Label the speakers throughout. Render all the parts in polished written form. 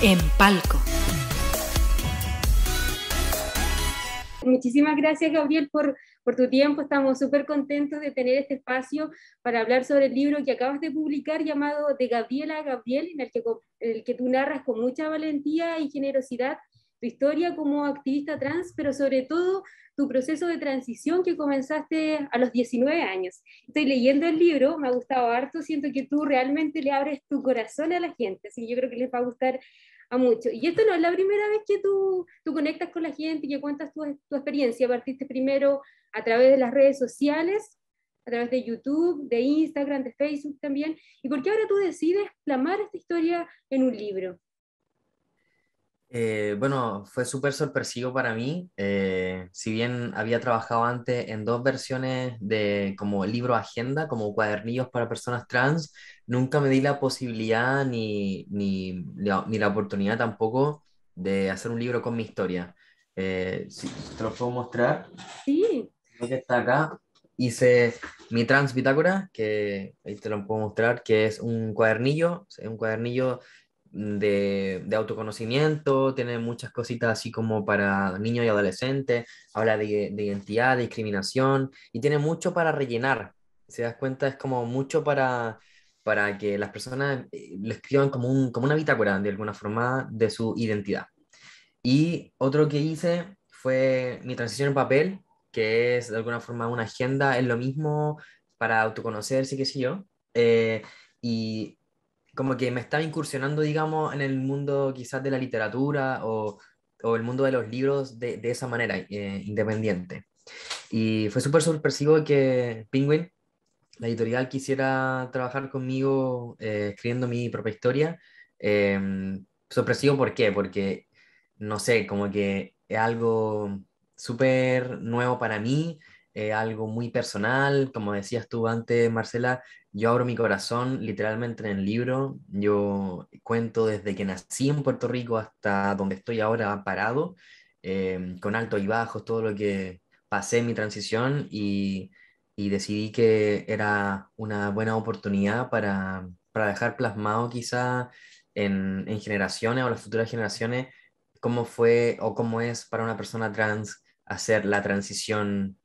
Speaker 1: En Palco.
Speaker 2: Muchísimas gracias, Gabriel, por tu tiempo. Estamos súper contentos de tener este espacio para hablar sobre el libro que acabas de publicar llamado De Gabriela a Gabriel, en el que tú narras con mucha valentía y generosidad tu historia como activista trans, pero sobre todo tu proceso de transición que comenzaste a los 19 años. Estoy leyendo el libro, me ha gustado harto, siento que tú realmente le abres tu corazón a la gente, así que yo creo que les va a gustar a mucho. Y esto no es la primera vez que tú conectas con la gente y que cuentas tu experiencia. Partiste primero a través de las redes sociales, a través de YouTube, de Instagram, de Facebook también. ¿Y por qué ahora tú decides plasmar esta historia en un libro?
Speaker 3: Bueno, fue súper sorpresivo para mí. Si bien había trabajado antes en dos versiones de como libro agenda, como cuadernillos para personas trans, nunca me di la posibilidad ni la oportunidad tampoco de hacer un libro con mi historia. Si te lo puedo mostrar,
Speaker 2: Sí,
Speaker 3: creo que está acá. Hice mi Trans Bitácora, que ahí te lo puedo mostrar, que es un cuadernillo de autoconocimiento, tiene muchas cositas así como para niños y adolescentes, habla de identidad, de discriminación, y tiene mucho para rellenar. Si te das cuenta, es como mucho para que las personas lo escriban como una bitácora, de alguna forma, de su identidad. Y otro que hice fue mi transición en papel, que es de alguna forma una agenda, es lo mismo para autoconocerse, qué sé yo. Y como que me estaba incursionando, digamos, en el mundo quizás de la literatura o el mundo de los libros de esa manera, independiente. Y fue súper sorpresivo que Penguin, la editorial, quisiera trabajar conmigo escribiendo mi propia historia. Eh, Sorpresivo, ¿por qué? Porque, no sé, como que es algo súper nuevo para mí, algo muy personal, como decías tú antes, Marcela, yo abro mi corazón literalmente en el libro, yo cuento desde que nací en Puerto Rico hasta donde estoy ahora parado, con altos y bajos, todo lo que pasé en mi transición y decidí que era una buena oportunidad para dejar plasmado quizá en generaciones o las futuras generaciones cómo fue o cómo es para una persona trans hacer la transición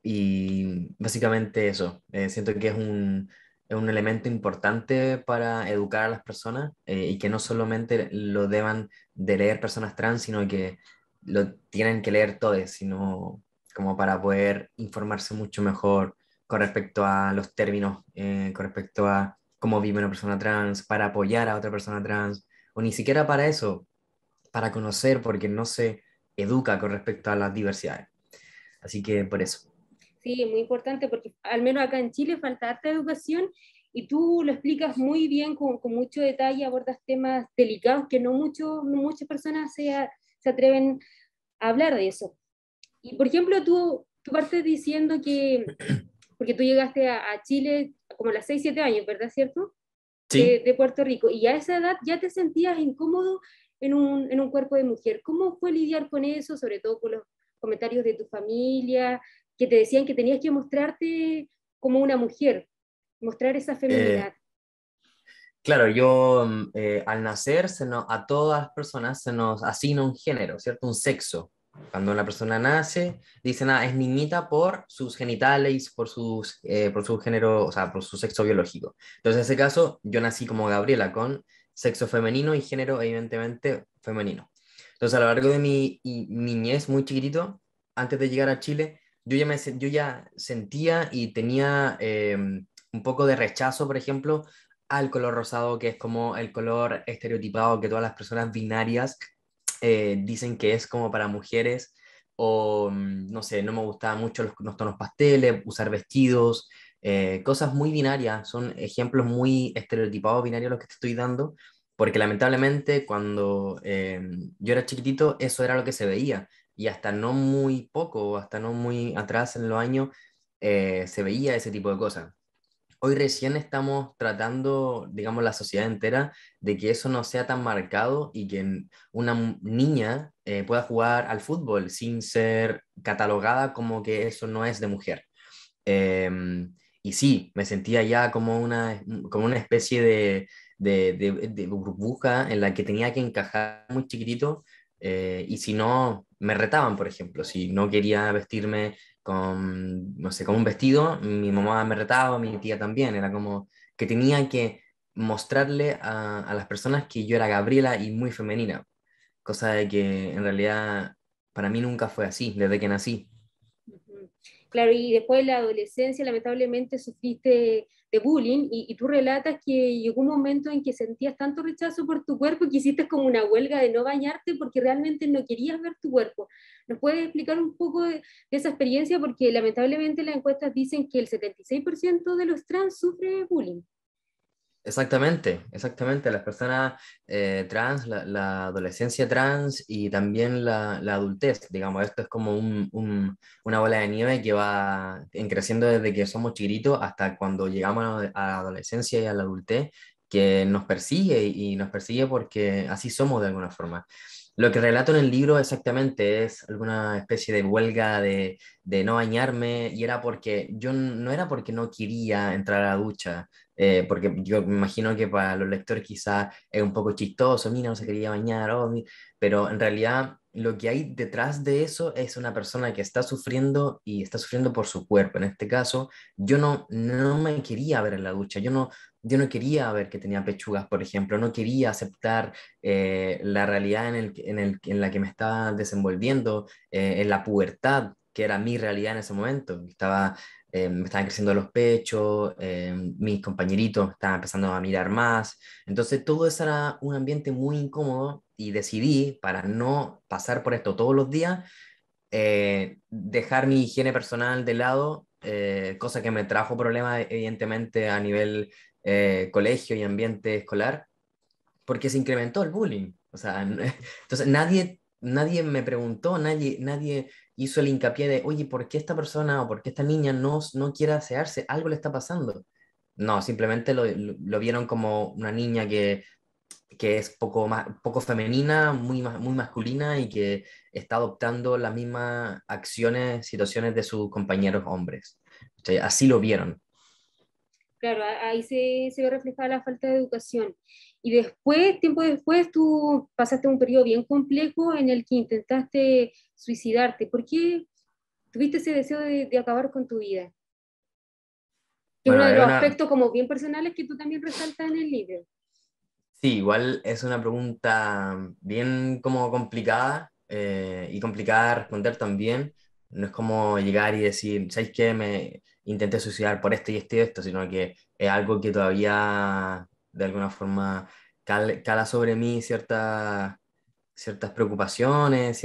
Speaker 3: y básicamente eso. Siento que es un elemento importante para educar a las personas y que no solamente lo deban de leer personas trans, sino que lo tienen que leer todos, sino como para poder informarse mucho mejor con respecto a los términos, con respecto a cómo vive una persona trans, para apoyar a otra persona trans, o ni siquiera para eso, para conocer, porque no se educa con respecto a las diversidades. Así que por eso.
Speaker 2: sí, muy importante porque al menos acá en Chile falta harta educación y tú lo explicas muy bien, con mucho detalle, abordas temas delicados que no muchas personas se atreven a hablar de eso. Y por ejemplo, tú partes diciendo que, porque tú llegaste a Chile como a los 6 7 años, ¿verdad? ¿Cierto?
Speaker 3: Sí.
Speaker 2: De Puerto Rico. Y a esa edad ya te sentías incómodo en un cuerpo de mujer. ¿Cómo fue lidiar con eso, sobre todo con los comentarios de tu familia, que te decían que tenías que mostrarte como una mujer, mostrar esa
Speaker 3: Eh,
Speaker 2: feminidad?
Speaker 3: Claro, yo al nacer a todas las personas se nos asigna un género, ¿cierto? Un sexo. Cuando una persona nace, dicen, es niñita por sus genitales, por su género, o sea, por su sexo biológico. Entonces, en ese caso, yo nací como Gabriela, con sexo femenino y género, evidentemente, femenino. Entonces, a lo largo de mi niñez, muy chiquitito, antes de llegar a Chile, yo ya sentía y tenía un poco de rechazo, por ejemplo, al color rosado, que es como el color estereotipado que todas las personas binarias dicen que es como para mujeres, o no sé, no me gustaban mucho los tonos pasteles, usar vestidos, cosas muy binarias, son ejemplos muy estereotipados binarios los que te estoy dando, porque lamentablemente cuando yo era chiquitito eso era lo que se veía, y hasta no muy poco, hasta no muy atrás en los años, se veía ese tipo de cosas. Hoy recién estamos tratando, digamos, la sociedad entera de que eso no sea tan marcado y que una niña pueda jugar al fútbol sin ser catalogada como que eso no es de mujer. Eh, y sí, me sentía ya como una especie de burbuja en la que tenía que encajar muy chiquitito, y si no, me retaban, por ejemplo, si no quería vestirme con, no sé, con un vestido, mi mamá me retaba, mi tía también, era como que tenía que mostrarle a las personas que yo era Gabriela y muy femenina, cosa de que en realidad para mí nunca fue así, desde que nací.
Speaker 2: Ujú. Claro, y después de la adolescencia lamentablemente sufriste de bullying y tú relatas que llegó un momento en que sentías tanto rechazo por tu cuerpo que hiciste como una huelga de no bañarte porque realmente no querías ver tu cuerpo. ¿Nos puedes explicar un poco de esa experiencia? Porque lamentablemente las encuestas dicen que el 76% de los trans sufre bullying.
Speaker 3: Exactamente, exactamente. Las personas trans, la adolescencia trans y también la adultez, digamos, esto es como una bola de nieve que va creciendo desde que somos chiquitos hasta cuando llegamos a la adolescencia y a la adultez, que nos persigue y nos persigue porque así somos de alguna forma. Lo que relato en el libro exactamente es alguna especie de huelga de no bañarme y era porque yo no era porque no quería entrar a la ducha, porque yo me imagino que para los lectores quizás es un poco chistoso, mira, no se quería bañar, oh, pero en realidad lo que hay detrás de eso es una persona que está sufriendo y está sufriendo por su cuerpo. En este caso, yo no me quería ver en la ducha, yo no quería ver que tenía pechugas, por ejemplo, no quería aceptar la realidad en la que me estaba desenvolviendo, en la pubertad, que era mi realidad en ese momento. Me estaban creciendo los pechos, mis compañeritos estaban empezando a mirar más. Entonces todo eso era un ambiente muy incómodo y decidí, para no pasar por esto todos los días, dejar mi higiene personal de lado, cosa que me trajo problemas evidentemente a nivel colegio y ambiente escolar, porque se incrementó el bullying. O sea, entonces nadie me preguntó, nadie hizo el hincapié de, oye, ¿por qué esta persona o por qué esta niña no quiere asearse? Algo le está pasando. No, simplemente lo vieron como una niña que es poco femenina, muy masculina y que está adoptando las mismas acciones, situaciones de sus compañeros hombres. O sea, así lo vieron.
Speaker 2: Claro, ahí se ve reflejada la falta de educación. Y después, tiempo después, tú pasaste un periodo bien complejo en el que intentaste suicidarte. ¿Por qué tuviste ese deseo de acabar con tu vida? Que es
Speaker 3: Bueno,
Speaker 2: uno de
Speaker 3: es
Speaker 2: los
Speaker 3: una,
Speaker 2: aspectos como bien personales que tú también resaltas en el libro.
Speaker 3: sí, igual es una pregunta bien como complicada, y complicada de responder también. No es como llegar y decir, ¿sabes qué? Me intenté suicidar por esto y esto y esto, sino que es algo que todavía de alguna forma cala sobre mí ciertas preocupaciones,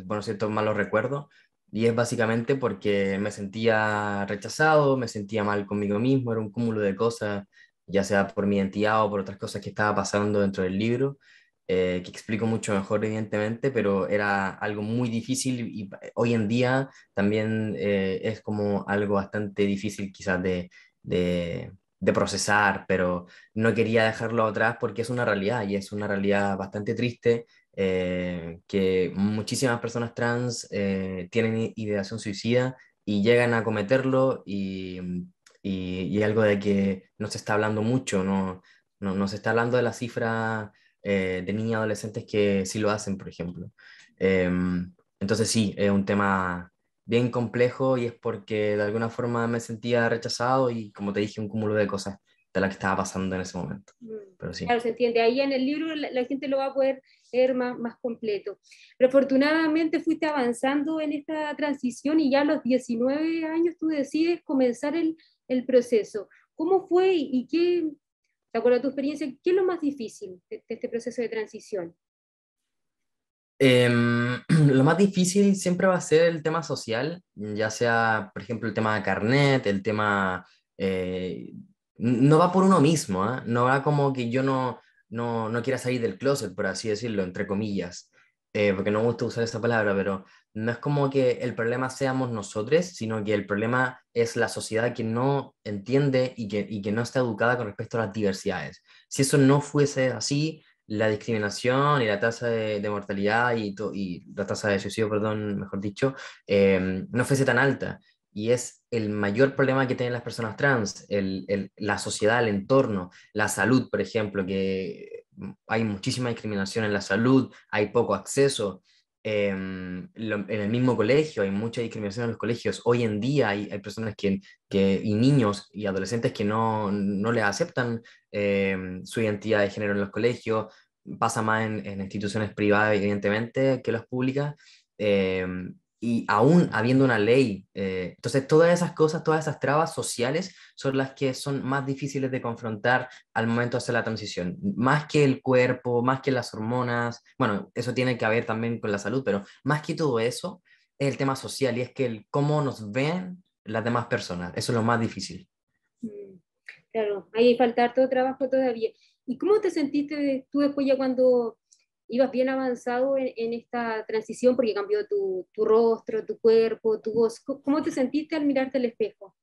Speaker 3: bueno, ciertos malos recuerdos. Y es básicamente porque me sentía rechazado, me sentía mal conmigo mismo, era un cúmulo de cosas, ya sea por mi identidad o por otras cosas que estaba pasando dentro del libro, que explico mucho mejor, evidentemente, pero era algo muy difícil y hoy en día también es como algo bastante difícil quizás de procesar, pero no quería dejarlo atrás porque es una realidad y es una realidad bastante triste, que muchísimas personas trans tienen ideación suicida y llegan a cometerlo y algo de que no se está hablando mucho, no se está hablando de la cifra de niñas y adolescentes que sí lo hacen, por ejemplo. Entonces sí, es un tema bien complejo y es porque de alguna forma me sentía rechazado y como te dije, un cúmulo de cosas de las que estaba pasando en ese momento.
Speaker 2: Mm.
Speaker 3: Pero sí.
Speaker 2: Claro, se entiende. Ahí en el libro la gente lo va a poder leer más completo. Pero afortunadamente fuiste avanzando en esta transición y ya a los 19 años tú decides comenzar el proceso. ¿Cómo fue y qué, de acuerdo a tu experiencia, qué es lo más difícil de este proceso de transición?
Speaker 3: Lo más difícil siempre va a ser el tema social, ya sea, por ejemplo, el tema de carnet, el tema... eh, no va por uno mismo, ¿ah? No va como que yo no quiera salir del closet, por así decirlo, entre comillas, porque no me gusta usar esa palabra, pero no es como que el problema seamos nosotros, sino que el problema es la sociedad que no entiende y que no está educada con respecto a las diversidades. Si eso no fuese así, la discriminación y la tasa de mortalidad y la tasa de suicidio, perdón, mejor dicho, no fuese tan alta. y es el mayor problema que tienen las personas trans, la sociedad, el entorno, la salud, por ejemplo, que hay muchísima discriminación en la salud, hay poco acceso. En el mismo colegio hay mucha discriminación en los colegios. Hoy en día hay personas y niños y adolescentes que no les aceptan su identidad de género en los colegios. Pasa más en instituciones privadas, evidentemente, que las públicas. eh, y aún habiendo una ley, entonces todas esas cosas, todas esas trabas sociales son las que son más difíciles de confrontar al momento de hacer la transición, más que el cuerpo, más que las hormonas, bueno, eso tiene que ver también con la salud, pero más que todo eso es el tema social y es que el cómo nos ven las demás personas, eso es lo más difícil.
Speaker 2: Mm, claro, ahí falta harto trabajo todavía. ¿Y cómo te sentiste tú después ya cuando ibas bien avanzado en esta transición, porque cambió tu rostro, tu cuerpo, tu voz? ¿Cómo te sentiste al mirarte al espejo?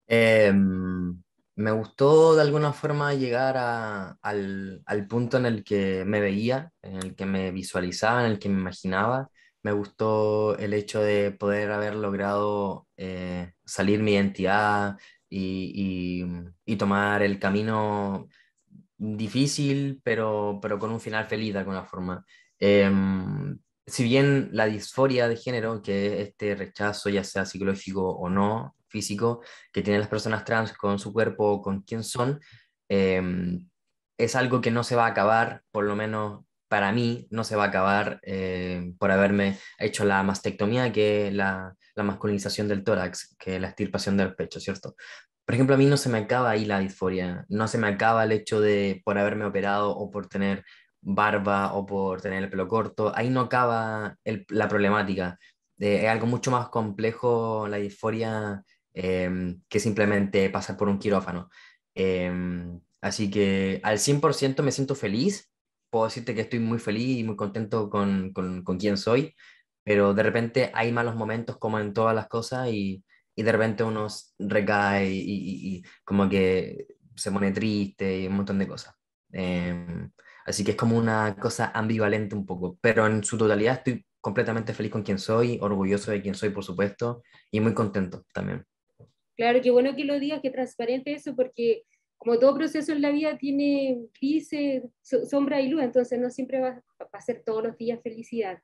Speaker 3: Me gustó de alguna forma llegar al punto en el que me veía, en el que me visualizaba, en el que me imaginaba. Me gustó el hecho de poder haber logrado salir mi identidad y tomar el camino difícil, pero con un final feliz de alguna forma. Si bien la disforia de género, que es este rechazo, ya sea psicológico o no, físico, que tienen las personas trans con su cuerpo o con quién son, es algo que no se va a acabar, por lo menos para mí, no se va a acabar por haberme hecho la mastectomía, que es la masculinización del tórax, que es la extirpación del pecho, ¿cierto? Por ejemplo, a mí no se me acaba ahí la disforia, no se me acaba el hecho de por haberme operado o por tener barba o por tener el pelo corto, ahí no acaba la problemática. Es algo mucho más complejo la disforia que simplemente pasar por un quirófano. Así que al 100% me siento feliz, puedo decirte que estoy muy feliz y muy contento con quién soy, pero de repente hay malos momentos como en todas las cosas y de repente uno recae y como que se pone triste y un montón de cosas. Así que es como una cosa ambivalente un poco, pero en su totalidad estoy completamente feliz con quien soy, orgulloso de quien soy, por supuesto, y muy contento también.
Speaker 2: Claro, qué bueno que lo digas, que transparente eso, porque como todo proceso en la vida tiene grises, sombra y luz, entonces no siempre va a ser todos los días felicidad.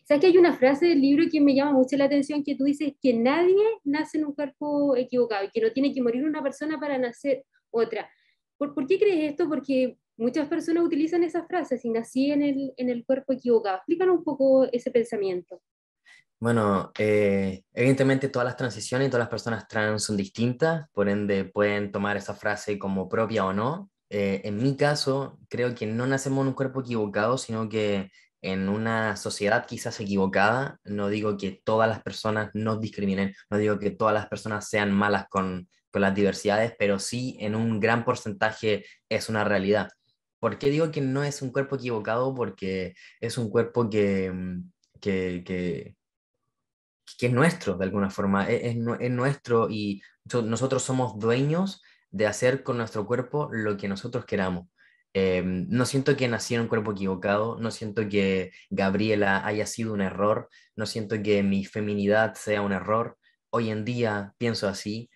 Speaker 2: ¿Sabes que hay una frase del libro que me llama mucho la atención que tú dices que nadie nace en un cuerpo equivocado y que no tiene que morir una persona para nacer otra? ¿Por qué crees esto? Porque muchas personas utilizan esa frase, si nací en el cuerpo equivocado. Explícanos un poco ese pensamiento.
Speaker 3: Bueno, evidentemente todas las transiciones y todas las personas trans son distintas, por ende pueden tomar esa frase como propia o no. En mi caso, creo que no nacemos en un cuerpo equivocado, sino que en una sociedad quizás equivocada. No digo que todas las personas nos discriminen, no digo que todas las personas sean malas con las diversidades, pero sí en un gran porcentaje es una realidad. ¿Por qué digo que no es un cuerpo equivocado? Porque es un cuerpo que que es nuestro de alguna forma, es nuestro y nosotros somos dueños de hacer con nuestro cuerpo lo que nosotros queramos. No siento que nací en un cuerpo equivocado, no siento que Gabriela haya sido un error, no siento que mi feminidad sea un error. Hoy en día pienso así,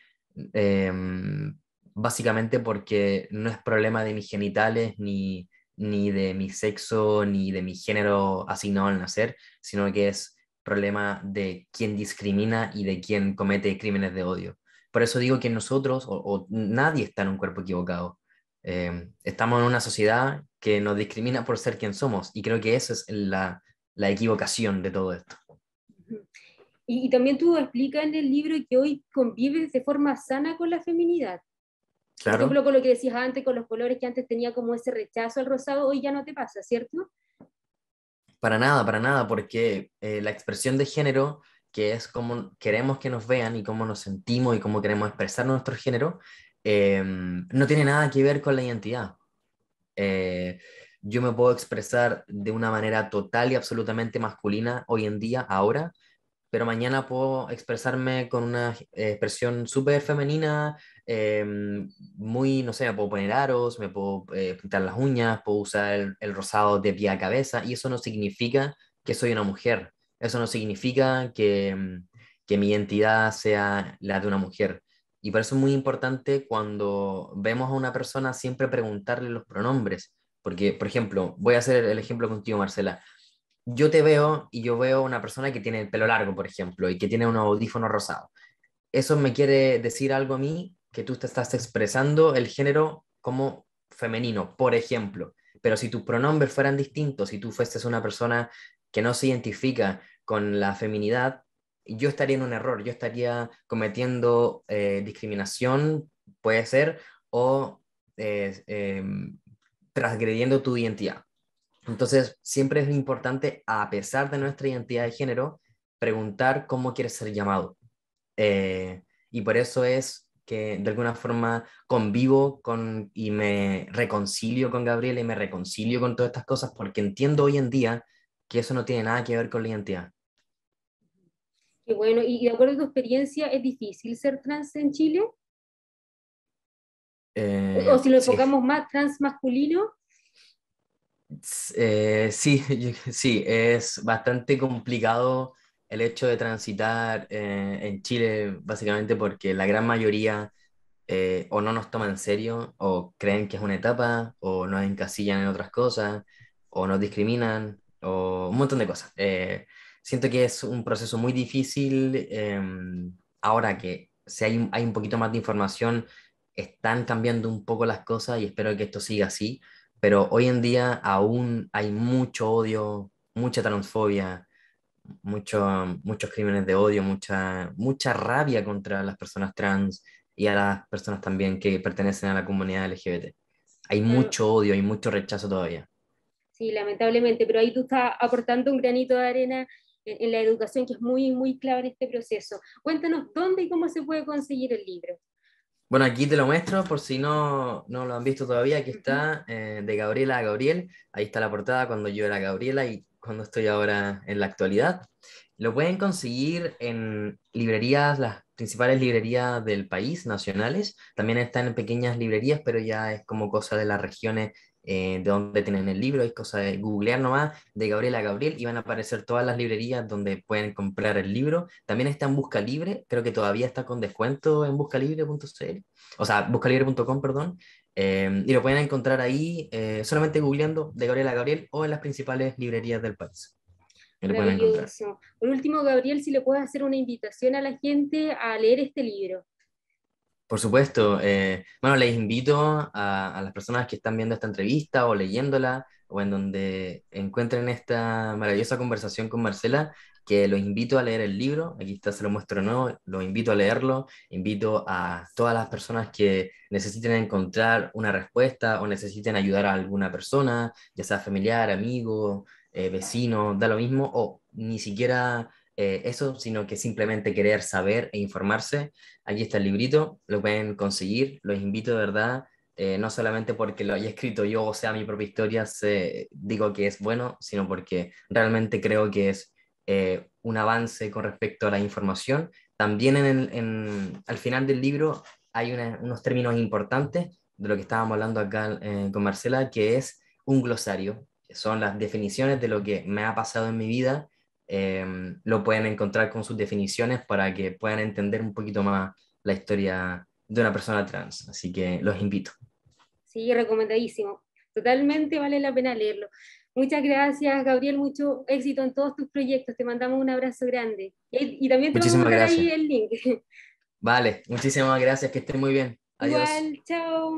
Speaker 3: básicamente porque no es problema de mis genitales, ni de mi sexo, ni de mi género asignado al nacer, sino que es problema de quien discrimina y de quien comete crímenes de odio. Por eso digo que nosotros o nadie está en un cuerpo equivocado. Estamos en una sociedad que nos discrimina por ser quien somos y creo que esa es la equivocación de todo esto.
Speaker 2: Y también tú explicas en el libro que hoy convives de forma sana con la feminidad. Por
Speaker 3: Claro,
Speaker 2: ejemplo, con lo que decías antes, con los colores que antes tenía como ese rechazo al rosado, hoy ya no te pasa, ¿cierto?
Speaker 3: para nada, porque la expresión de género, que es cómo queremos que nos vean y cómo nos sentimos y cómo queremos expresar nuestro género, no tiene nada que ver con la identidad. Eh, yo me puedo expresar de una manera total y absolutamente masculina hoy en día, ahora, pero mañana puedo expresarme con una expresión súper femenina, eh, muy, no sé, me puedo poner aros, me puedo pintar las uñas, puedo usar el rosado de pie a cabeza, y eso no significa que soy una mujer, eso no significa que mi identidad sea la de una mujer. Y por eso es muy importante cuando vemos a una persona siempre preguntarle los pronombres. Porque, por ejemplo, voy a hacer el ejemplo contigo, Marcela. Yo te veo y yo veo una persona que tiene el pelo largo, por ejemplo, y que tiene un audífono rosado. Eso me quiere decir algo a mí, que tú te estás expresando el género como femenino, por ejemplo. Pero si tus pronombres fueran distintos, si tú fueses una persona que no se identifica con la feminidad, yo estaría en un error, yo estaría cometiendo discriminación, puede ser, o eh, eh, transgrediendo tu identidad. Entonces, siempre es importante, a pesar de nuestra identidad de género, preguntar cómo quieres ser llamado. Y por eso es que de alguna forma convivo con y me reconcilio con Gabriela y me reconcilio con todas estas cosas porque entiendo hoy en día que eso no tiene nada que ver con la identidad.
Speaker 2: Qué bueno, y de acuerdo a tu experiencia, ¿es difícil ser trans en Chile? O si lo
Speaker 3: Sí,
Speaker 2: enfocamos más, trans masculino.
Speaker 3: Sí, sí, es bastante complicado el hecho de transitar en Chile, básicamente porque la gran mayoría o no nos toman en serio, o creen que es una etapa, o nos encasillan en otras cosas, o nos discriminan, o un montón de cosas. Siento que es un proceso muy difícil. Ahora que si hay un poquito más de información, están cambiando un poco las cosas y espero que esto siga así, pero hoy en día aún hay mucho odio, mucha transfobia, muchos crímenes de odio, mucha rabia contra las personas trans y a las personas también que pertenecen a la comunidad LGBT. Hay
Speaker 2: Ah,
Speaker 3: mucho odio, hay mucho rechazo todavía.
Speaker 2: sí, lamentablemente, pero ahí tú estás aportando un granito de arena en la educación que es muy, muy clave en este proceso. Cuéntanos dónde y cómo se puede conseguir el libro.
Speaker 3: Bueno, aquí te lo muestro por si no lo han visto todavía. Aquí
Speaker 2: Ujú.
Speaker 3: está, de Gabriela a Gabriel. Ahí está la portada cuando yo era Gabriela y cuando estoy ahora en la actualidad. Lo pueden conseguir en librerías, las principales librerías del país, nacionales. También están en pequeñas librerías, pero ya es como cosa de las regiones de donde tienen el libro. Es cosa de googlear nomás de Gabriela a Gabriel y van a aparecer todas las librerías donde pueden comprar el libro. También está en Busca Libre, creo que todavía está con descuento en buscalibre.cl, o sea, buscalibre.com, perdón. Y lo pueden encontrar ahí solamente googleando de Gabriela a Gabriel o en las principales librerías del país. Y lo pueden encontrar.
Speaker 2: Maravilloso. Por último, Gabriel, si le puedes hacer una invitación a la gente a leer este libro.
Speaker 3: Por supuesto. Bueno, les invito a las personas que están viendo esta entrevista o leyéndola o en donde encuentren esta maravillosa conversación con Marcela, que los invito a leer el libro. Aquí está, se lo muestro de nuevo. Los invito a leerlo. Invito a todas las personas que necesiten encontrar una respuesta o necesiten ayudar a alguna persona, ya sea familiar, amigo, vecino, da lo mismo, o ni siquiera eso, sino que simplemente querer saber e informarse. Aquí está el librito, lo pueden conseguir, los invito de verdad, no solamente porque lo haya escrito yo o sea mi propia historia, digo que es bueno, sino porque realmente creo que es un avance con respecto a la información. También al final del libro hay unos términos importantes de lo que estábamos hablando acá con Marcela, que es un glosario, que son las definiciones de lo que me ha pasado en mi vida. Lo pueden encontrar con sus definiciones para que puedan entender un poquito más la historia de una persona trans. Así que los invito.
Speaker 2: Sí, recomendadísimo. Totalmente vale la pena leerlo. Muchas gracias, Gabriel. Mucho éxito en todos tus proyectos. Te mandamos un abrazo grande. Y también te vamos a
Speaker 3: Muchísimas
Speaker 2: mandar ahí
Speaker 3: gracias.
Speaker 2: el link.
Speaker 3: Vale, muchísimas gracias, que estén muy bien. Adiós.
Speaker 2: Igual, chao.